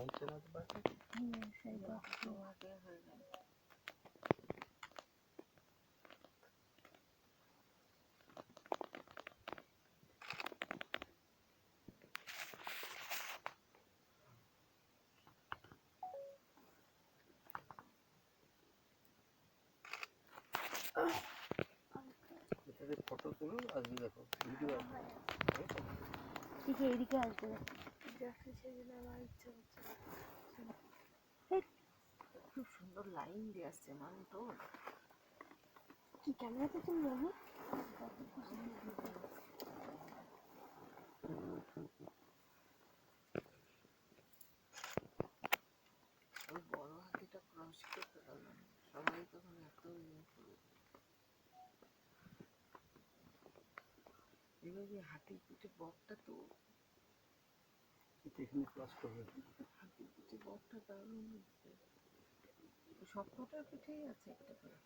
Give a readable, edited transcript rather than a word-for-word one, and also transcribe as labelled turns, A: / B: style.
A: লাইটের মধ্যে পারবে
B: সেই বক্স আগে হয়ে গেল।
A: এটাতে ফটো তুলো আজকে দেখো ভিডিও আছে
B: ঠিক এইদিকে আসবে দেখতে সেদিন আমার ইচ্ছা হচ্ছে খুব সুন্দর লাইন দিয়ে আসছে মানে তো কি ক্যামেরাতে তুমি যাবো ওই বড় হাতিটা ক্রস করতে পারলাম সবাই তখন এত ইয়ে করে এভাবে হাতির পিঠে বকটা তো
A: এখানে ক্রস করবে
B: হাতির পিঠে বকটা দারুণ সব কটার পিঠেই আছে একটা করে